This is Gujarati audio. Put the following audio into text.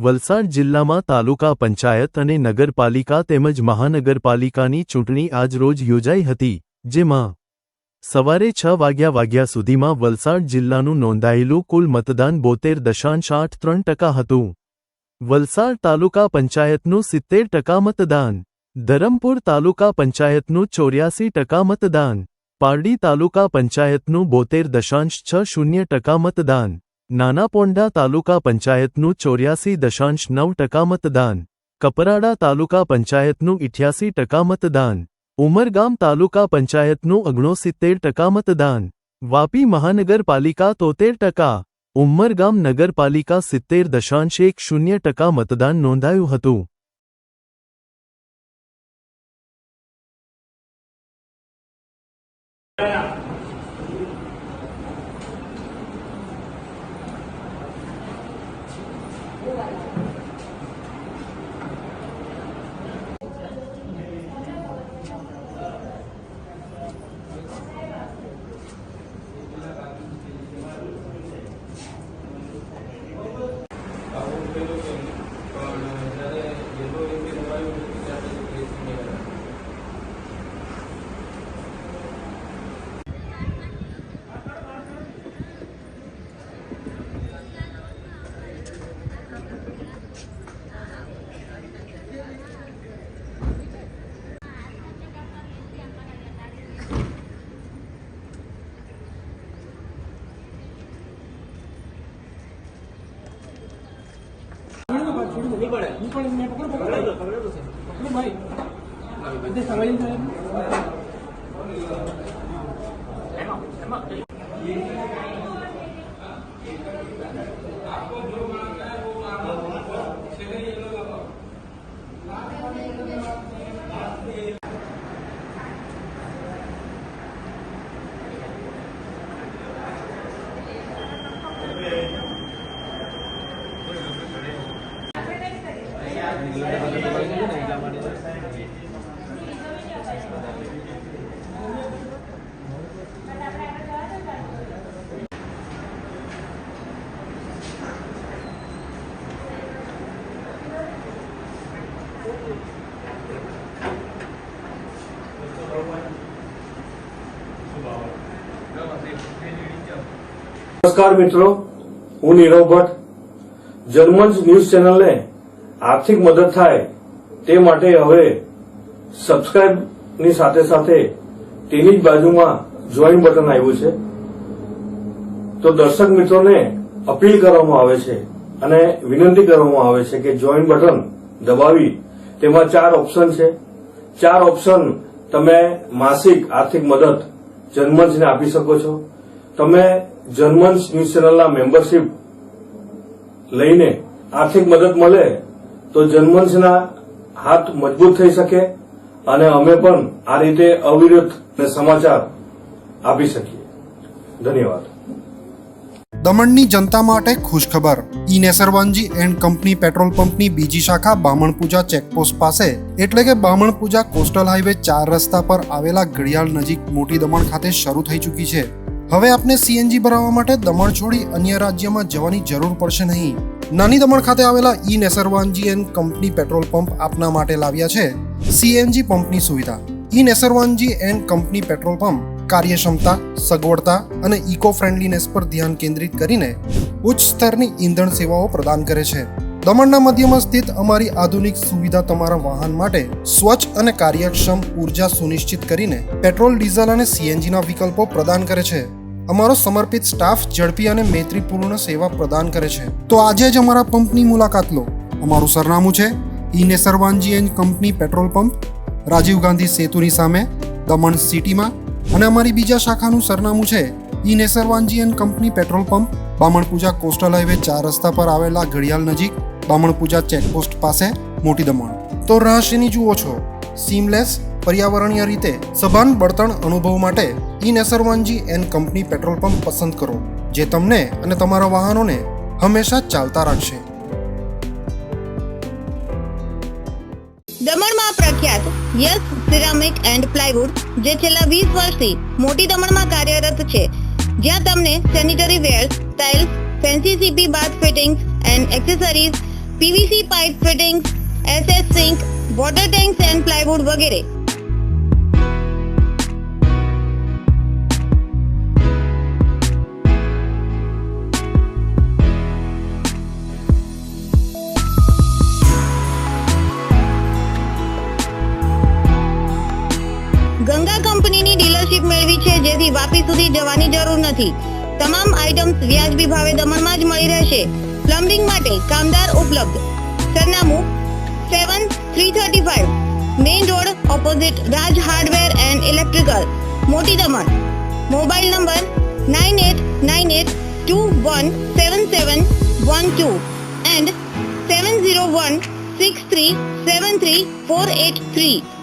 વલસાડ જિલ્લામાં તાલુકા પંચાયત અને નગરપાલિકા તેમજ મહાનગરપાલિકાની ચૂંટણી આજરોજ યોજાઈ હતી, જેમાં સવારે 6 વાગ્યા સુધીમાં વલસાડ જિલ્લાનું નોંધાયેલું કુલ મતદાન 72.83% હતું. વલસાડ તાલુકા પંચાયતનું 70% મતદાન, ધરમપુર તાલુકા પંચાયતનું 84% મતદાન, પારડી તાલુકા પંચાયતનું 72.60% મતદાન, નાના પોંઢા તાલુકા પંચાયતનું 84.9% મતદાન, કપરાડા તાલુકા પંચાયતનું 88% મતદાન, ઉમરગામ તાલુકા પંચાયતનું 69% મતદાન, વાપી મહાનગરપાલિકા 73%, ઉમરગામ નગરપાલિકા 70.10% મતદાન નોંધાયું હતું. नहीं पड़े मैं पकड़ो भाई इतने समझ નમસ્કાર મિત્રો, હું નીરવ ભટ્ટ. જનમંચ ન્યૂઝ ચેનલને આર્થિક મદદ થાય તે માટે હવે સબસ્ક્રાઇબની સાથે સાથે તેની જ બાજુમાં જોઈન બટન આવ્યું છે. તો દર્શક મિત્રોને અપીલ કરવામાં આવે છે અને વિનંતી કરવામાં આવે છે કે જોઈન બટન દબાવી તેમાં 4 ઓપ્શન છે. 4 ઓપ્શન તમે માસિક આર્થિક મદદ જનમંચને આપી શકો છો. તમે જનમંચ ન્યૂઝ ચેનલના મેમ્બરશીપ લઈને આર્થિક મદદ મળે તો જનમંચના હાથ મજબૂત થઈ શકે અને અમે પણ આ રીતે અવિરત સમાચાર આપી શકીએ. ધન્યવાદ. દમણની જનતા માટે ખુશખબર. ઈ નેસરવાનજી એન્ડ કંપની પેટ્રોલ પંપની બીજી શાખા બામણપૂજા ચેકપોસ્ટ પાસે એટલે કે બામણપૂજા કોસ્ટલ હાઈવે 4 રસ્તા પર આવેલા ઘડિયાળ નજીક મોટી દમણ ખાતે શરૂ થઈ ચૂકી છે. હવે આપને સીએનજી ભરાવવા માટે દમણ છોડી અન્ય રાજ્યમાં જવાની જરૂર પડશે નહીં. નાની દમણ ખાતે આવેલા E Nesarwanji and company petrol pump આપના માટે લાવ્યા છે સીએનજી પંપની સુવિધા. E Nesarwanji and company petrol pump કાર્યક્ષમતા, સગવડતા અને ઇકો ફ્રેન્ડલીનેસ પર ધ્યાન કેન્દ્રિત કરીને ઉચ્ચ સ્તરની ઈંધણ સેવાઓ પ્રદાન કરે છે. દમણના મધ્યમાં સ્થિત અમારી આધુનિક સુવિધા તમારા વાહન માટે સ્વચ્છ અને કાર્યક્ષમ ઉર્જા સુનિશ્ચિત કરીને પેટ્રોલ, ડીઝલ અને સીએનજીના વિકલ્પો પ્રદાન કરે છે. અમારો સમર્પિત સ્ટાફ ઝડપી અને મૈત્રીપૂર્ણ સેવા પ્રદાન કરે છે. તો આજે જ અમારા પંપની મુલાકાત લો. અમારું સરનામું છે E Nesarwanji and company petrol pump, Rajiv Gandhi સેતુની સામે, દમણ સિટીમાં. અને અમારી બીજા શાખાનું સરનામું છે E Nesarwanji and company petrol pump, Bamanpuja coastal highway 4 રસ્તા પર આવેલા ઘડિયાળ નજીક, બામણપૂજા ચેકપોસ્ટ પાસે, મોટી દમણ. તો રહસ્યની જુઓ છો. સીમલેસ, પર્યાવરણીય રીતે સભાન બળતણ અનુભવ માટે E Nesarwanji and company petrol pump પસંદ કરો, જે તમને અને તમારા વાહનોને હંમેશા ચાલતા રાખશે. દમણમાં પ્રખ્યાત યસ સિરામિક એન્ડ પ્લાયવુડ, જે છેલ્લા 20 વર્ષથી મોટી દમણમાં કાર્યરત છે, જ્યાં તમને sanitary wares, tiles, fancy CP bath fittings and accessories, PVC pipe fittings, SS sink, water tanks and plywood વગેરે. ગંગા કંપનીની ડીલરશીપ મેળવી છે, જેથી વાપી સુધી જવાની જરૂર નથી. તમામ આઇટમ્સ વ્યાજબી ભાવે દમણમાં જ મળી રહેશે. પ્લમ્બિંગ માટે કામદાર ઉપલબ્ધ. સરનામું 7335 main road opposite Raj hardware and electrical, મોટી દમણ. Mobile number 9898217712 and 7016373483.